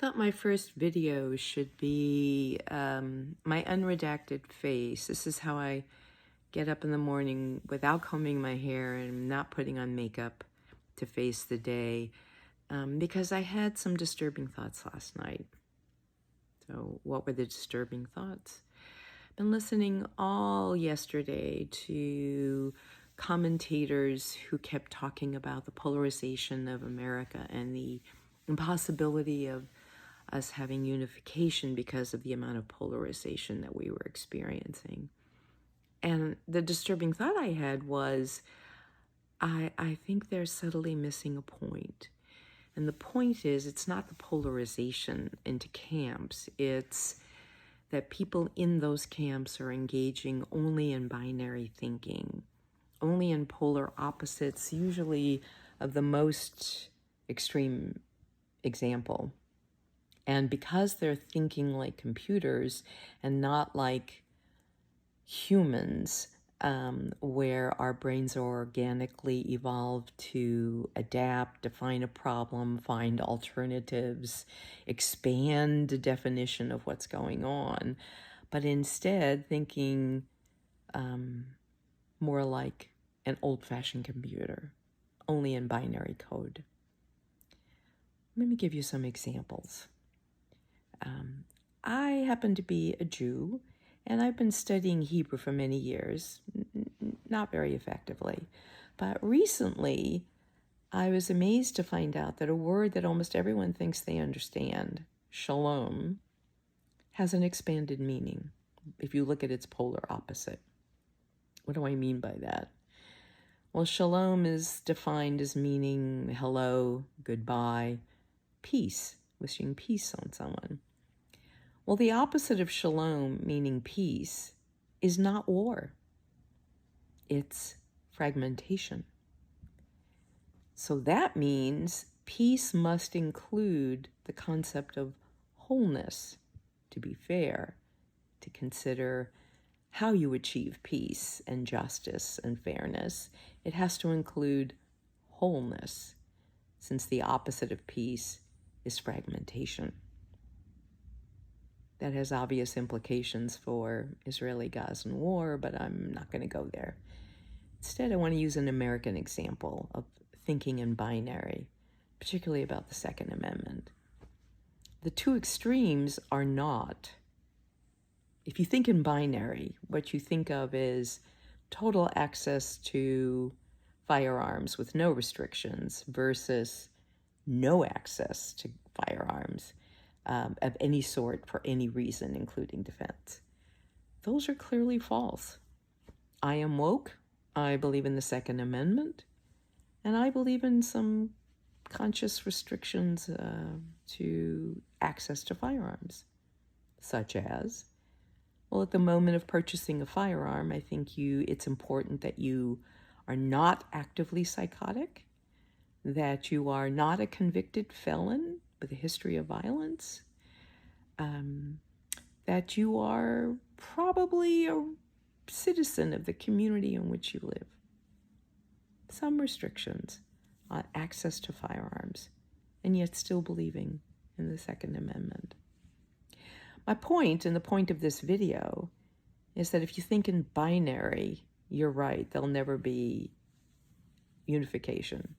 Thought my first video should be my unredacted face. This is how I get up in the morning without combing my hair and not putting on makeup to face the day, because I had some disturbing thoughts last night. So what were the disturbing thoughts? Been listening all yesterday to commentators who kept talking about the polarization of America and the impossibility of us having unification because of the amount of polarization that we were experiencing. And the disturbing thought I had was, I think they're subtly missing a point. And the point is, it's not the polarization into camps. It's that people in those camps are engaging only in binary thinking, only in polar opposites, usually of the most extreme example. And because they're thinking like computers and not like humans, where our brains are organically evolved to adapt, define a problem, find alternatives, expand the definition of what's going on, but instead thinking more like an old-fashioned computer, only in binary code. Let me give you some examples. I happen to be a Jew, and I've been studying Hebrew for many years, not very effectively. But recently, I was amazed to find out that a word that almost everyone thinks they understand, shalom, has an expanded meaning if you look at its polar opposite. What do I mean by that? Well, shalom is defined as meaning hello, goodbye, peace, wishing peace on someone. Well, the opposite of shalom, meaning peace, is not war. It's fragmentation. So that means peace must include the concept of wholeness, to be fair, to consider how you achieve peace and justice and fairness. It has to include wholeness, since the opposite of peace is fragmentation. That has obvious implications for Israeli-Gazan war, but I'm not going to go there. Instead, I want to use an American example of thinking in binary, particularly about the Second Amendment. The two extremes are not. If you think in binary, what you think of is total access to firearms with no restrictions versus no access to firearms of any sort for any reason, including defense. Those are clearly false. I am woke. I believe in the Second Amendment, and I believe in some conscious restrictions to access to firearms, such as, well, at the moment of purchasing a firearm, I think it's important that you are not actively psychotic, that you are not a convicted felon with a history of violence, that you are probably a citizen of the community in which you live. Some restrictions on access to firearms, and yet still believing in the Second Amendment. My point, and the point of this video, is that if you think in binary, you're right, there'll never be unification.